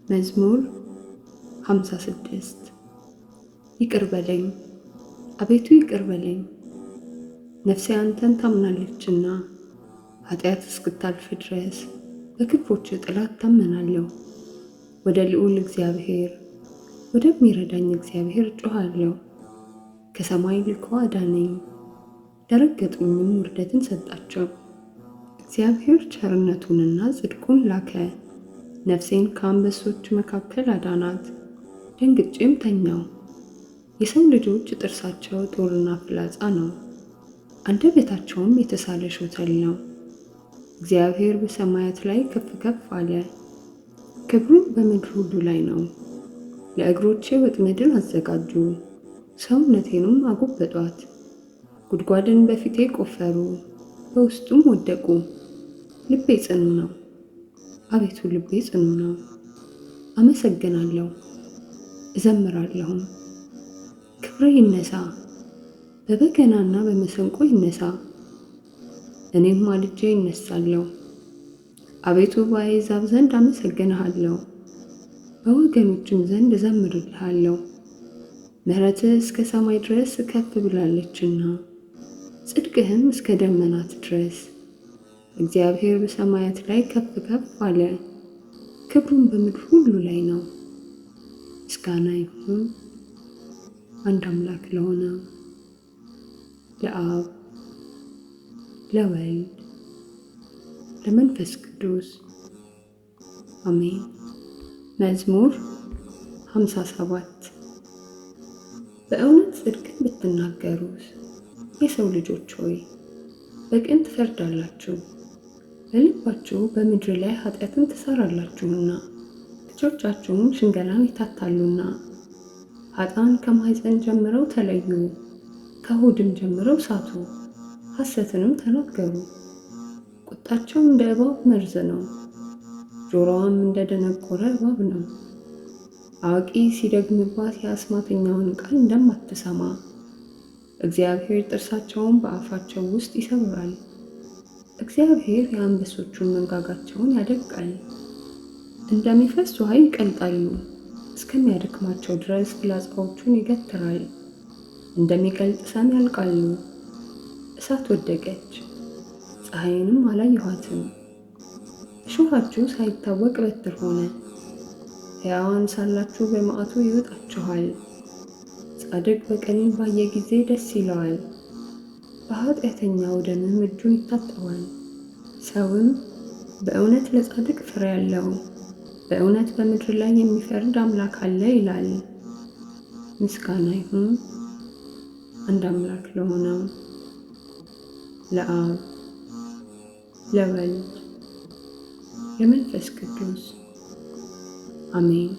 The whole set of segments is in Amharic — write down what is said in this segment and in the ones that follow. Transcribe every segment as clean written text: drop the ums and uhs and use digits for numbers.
መዝሙር 56 ይቅር በለኝ አቤቱ ይቅር በለኝ፣ ነፍሴ አንተን ታምናለችና ኃጢአት እስክታልፍ ድረስ በክንፎች ጥላ እታመናለሁ። ወደ ልዑል እግዚአብሔር ወደሚረዳኝ እግዚአብሔር እጮኻለሁ። ከሰማይ ልኮ አዳነኝ፣ ለረገጡኝም ውርደትን ሰጣቸው። እግዚአብሔር ቸርነቱንና ጽድቁን ላከ፣ ነፍሴን ከአንበሶች መካከል አዳናት። ደንግጬም ተኛው። የሰው ልጆች ጥርሳቸው ጦርና ፍላጻ ነው፣ አንደበታቸውም የተሳለ ሾተል ነው። እግዚአብሔር በሰማያት ላይ ከፍ ከፍ አለ፣ ክብሩም በምድር ሁሉ ላይ ነው። ለእግሮቼ ወጥመድን አዘጋጁ፣ ሰውነቴንም አጎበጧት። ጉድጓድን በፊቴ ቆፈሩ፣ በውስጡም ወደቁ። ልቤ ጽኑ ነው፣ አቤቱ ልቤ ጽኑ ነው። አመሰግናለሁ እዘምራለሁም። ክብሬ ይነሳ፣ በበገናና በመሰንቆ ይነሳ። እኔም ማልጄ ይነሳለሁ። አቤቱ በአሕዛብ ዘንድ አመሰግንሃለሁ፣ በወገኖችም ዘንድ እዘምርልሃለሁ። ምሕረትህ እስከ ሰማይ ድረስ ከፍ ብላለችና ጽድቅህም እስከ ደመናት ድረስ። እግዚአብሔር በሰማያት ላይ ከፍ ከፍ አለ፣ ክብሩም በምድር ሁሉ ላይ ነው። ምስጋና ይሁን አንድ አምላክ ለሆነ ለአብ ለወልድ ለመንፈስ ቅዱስ አሜን። መዝሙር 57 በእውነት ጽድቅን ብትናገሩስ የሰው ልጆች ሆይ በቅን ትፈርዳላችሁ። በልባችሁ በምድር ላይ ኃጢአትን ትሰራላችሁና ልጆቻችሁም ሽንገላን ይታታሉና። ኃጥአን ከማኅፀን ጀምረው ተለዩ፣ ከሆድም ጀምረው ሳቱ፣ ሐሰትንም ተናገሩ። ቁጣቸው እንደ እባብ መርዝ ነው፣ ጆሮዋም እንደ ደነቆረ እባብ ነው። አዋቂ ሲደግምባት የአስማተኛውን ቃል እንደማትሰማ እግዚአብሔር ጥርሳቸውን በአፋቸው ውስጥ ይሰብራል። እግዚአብሔር የአንበሶቹን መንጋጋቸውን ያደቃል፣ እንደሚፈስ ውሃ ይቀልጣሉ። እስከሚያደክማቸው ድረስ ፍላጻዎቹን ይገትራል። እንደሚቀልጥ ሰም ያልቃሉ። እሳት ወደቀች፣ ፀሐይንም አላየኋትም። እሾሃችሁ ሳይታወቅ በትር ሆነ። ሕያዋን ሳላችሁ በመዓቱ ይወጣችኋል። ጻድቅ በቀልን ባየ ጊዜ ደስ ይለዋል፣ በኃጢአተኛው ደምም እጁን ይታጠባል። ሰውም በእውነት ለጻድቅ ፍሬ አለው፣ በእውነት በምድር ላይ የሚፈርድ አምላክ አለ ይላል። ምስጋና ይሁን አንድ አምላክ ለሆነው ለአብ ለወልድ ለመንፈስ ቅዱስ አሜን።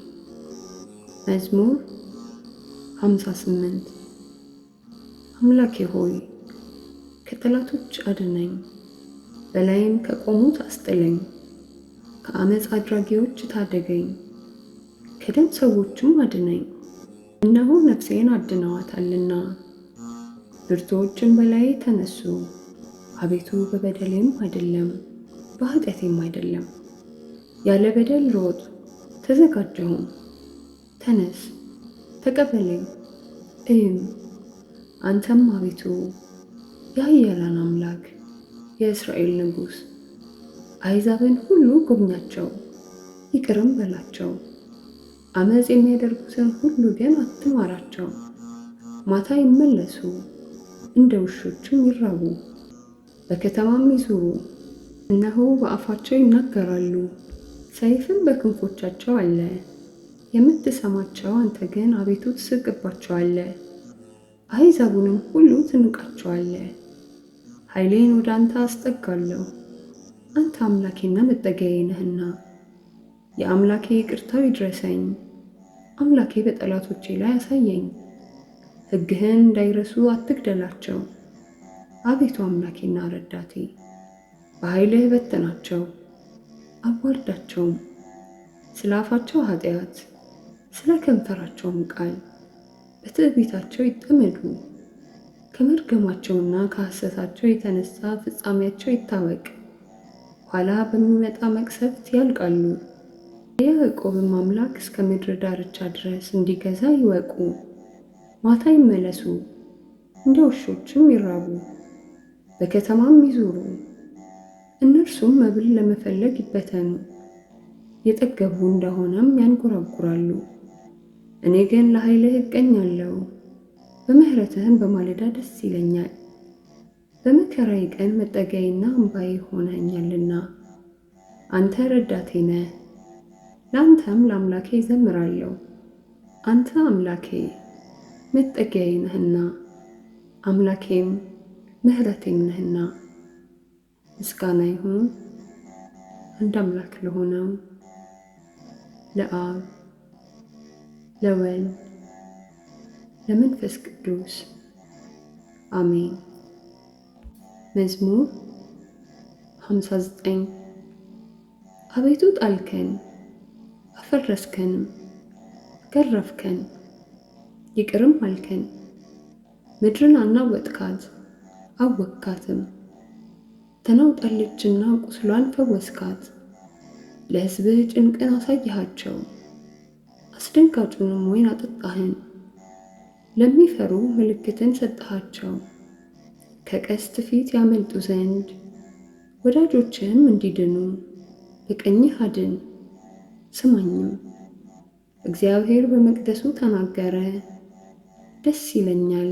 መዝሙር 58 አምላኬ ሆይ ከጠላቶች አድነኝ፣ በላይም ከቆሙት አስጥለኝ። ከአመፅ አድራጊዎች ታደገኝ፣ ከደም ሰዎችም አድነኝ። እነሆ ነፍሴን አድነዋታልና ብርቱዎችም በላይ ተነሱ። አቤቱ በበደሌም አይደለም በኃጢአቴም አይደለም። ያለ በደል ሮጥ ተዘጋጀሁም። ተነስ ተቀበለኝ እይም። አንተም አቤቱ የኃያላን አምላክ የእስራኤል ንጉሥ፣ አሕዛብን ሁሉ ጎብኛቸው ይቅርም በላቸው። አመፅ የሚያደርጉትን ሁሉ ግን አትማራቸው። ማታ ይመለሱ፣ እንደ ውሾችም ይራቡ፣ በከተማም ይዙሩ። እነሆ በአፋቸው ይናገራሉ፣ ሰይፍም በክንፎቻቸው አለ። የምትሰማቸው አንተ ግን አቤቱ ትስቅባቸዋለህ፣ አሕዛቡንም ሁሉ ትንቃቸዋለህ። ኃይሌን ወደ አንተ አስጠጋለሁ፣ አንተ አምላኬና መጠጊያዬ ነህና። የአምላኬ ይቅርታው ይድረሰኝ፣ አምላኬ በጠላቶቼ ላይ አሳየኝ። ሕግህን እንዳይረሱ አትግደላቸው። አቤቱ አምላኬና ረዳቴ በኃይልህ በትናቸው፣ አዋርዳቸውም። ስለ አፋቸው ኃጢአት ስለ ከንፈራቸውም ቃል በትዕቢታቸው ይጠመዱ። ከመርገማቸውና ከሐሰታቸው የተነሳ ፍጻሜያቸው ይታወቅ። ኋላ በሚመጣ መቅሰፍት ያልቃሉ። የያዕቆብም አምላክ እስከ ምድር ዳርቻ ድረስ እንዲገዛ ይወቁ። ማታ ይመለሱ፣ እንደ ውሾችም ይራቡ፣ በከተማም ይዙሩ። እነርሱም መብል ለመፈለግ ይበተኑ፣ የጠገቡ እንደሆነም ያንጎራጉራሉ። እኔ ግን ለኃይልህ እቀኛለሁ፣ በምሕረትህም በማለዳ ደስ ይለኛል። በመከራዬ ቀን መጠጊያዬና አምባዬ ሆነኸኛልና አንተ ረዳቴ ነህ። ለአንተም ለአምላኬ እዘምራለሁ። አንተ አምላኬ መጠጊያዬ ነህና አምላኬም ምሕረቴም ነህና። ምስጋና ይሁን አንድ አምላክ ለሆነው ለአብ ለወልድ ለመንፈስ ቅዱስ አሜን። መዝሙር 59 አቤቱ ጣልከን፣ አፈረስከንም፣ ገረፍከን፣ ይቅርም አልከን። ምድርን አናወጥካት፣ አወክካትም። ተናውጣለችና ቁስሏን ፈወስካት። ለሕዝብህ ጭንቅን አሳየሃቸው፣ አስደንጋጩንም ወይን አጠጣህን። ለሚፈሩ ምልክትን ሰጠሃቸው፣ ከቀስት ፊት ያመልጡ ዘንድ። ወዳጆችህም እንዲድኑ በቀኝህ አድን። ስማኝም፣ እግዚአብሔር በመቅደሱ ተናገረ። ደስ ይለኛል፣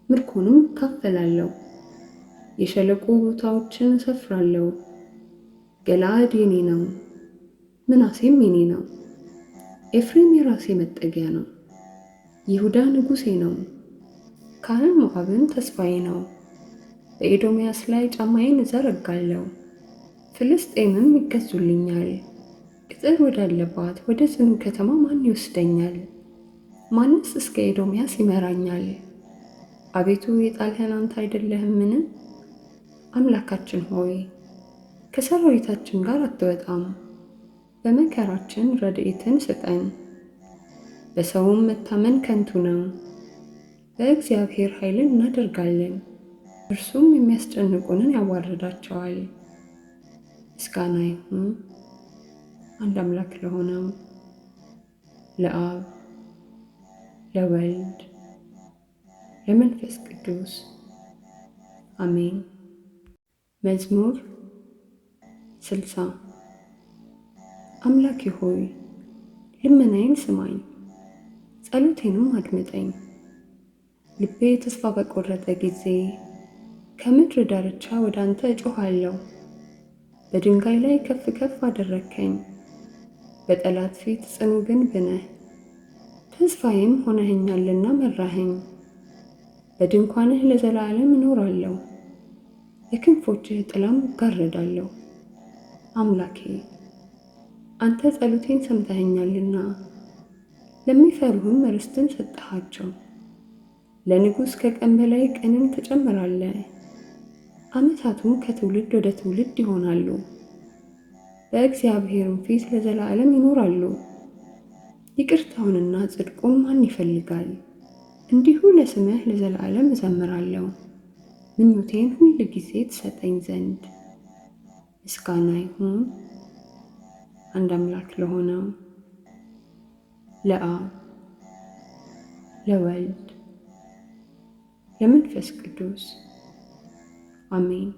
ምርኮንም እካፈላለሁ። የሸለቆ ቦታዎችን እሰፍራለሁ። ገለዓድ የኔ ነው፣ ምናሴም የኔ ነው። ኤፍሬም የራሴ መጠጊያ ነው፣ ይሁዳ ንጉሴ ነው። ካህን ሞዓብም ተስፋዬ ነው። በኤዶምያስ ላይ ጫማዬን እዘረጋለሁ፣ ፍልስጤምም ይገዙልኛል። ቅጥር ወዳለባት ወደ ጽኑ ከተማ ማን ይወስደኛል? ማንስ እስከ ኤዶምያስ ይመራኛል? አቤቱ የጣልኸን አንተ አይደለህምን? አምላካችን ሆይ ከሰራዊታችን ጋር አትወጣም። በመከራችን ረድኤትን ስጠን። በሰውም መታመን ከንቱ ነው። በእግዚአብሔር ኃይልን እናደርጋለን፣ እርሱም የሚያስጨንቁንን ያዋርዳቸዋል። ምስጋና ይሁን አንድ አምላክ ለሆነው ለአብ ለወልድ ለመንፈስ ቅዱስ አሜን። መዝሙር 60 አምላኬ ሆይ ልመናዬን ስማኝ፣ ጸሎቴንም አድምጠኝ። ልቤ ተስፋ በቆረጠ ጊዜ ከምድር ዳርቻ ወደ አንተ እጮኻለሁ። በድንጋይ ላይ ከፍ ከፍ አደረግከኝ፣ በጠላት ፊት ጽኑ ግንብ ነህ። ተስፋዬም ሆነኸኛልና መራኸኝ። በድንኳንህ ለዘላለም እኖራለሁ፣ በክንፎችህ ጥላም እጋረዳለሁ። አምላኬ አንተ ጸሎቴን ሰምተኸኛልና ለሚፈሩህም ርስትን ሰጠሃቸው። ለንጉሥ ከቀን በላይ ቀንን ትጨምራለህ፣ ዓመታቱም ከትውልድ ወደ ትውልድ ይሆናሉ። በእግዚአብሔርም ፊት ለዘላለም ይኖራሉ። ይቅርታውንና ጽድቁን ማን ይፈልጋል? እንዲሁ ለስምህ ለዘላለም እዘምራለሁ፣ ምኞቴን ሁል ጊዜ ትሰጠኝ ዘንድ። ምስጋና ይሁን አንድ አምላክ ለሆነው ለአብ ለወልድ ለመንፈስ ቅዱስ አሜን።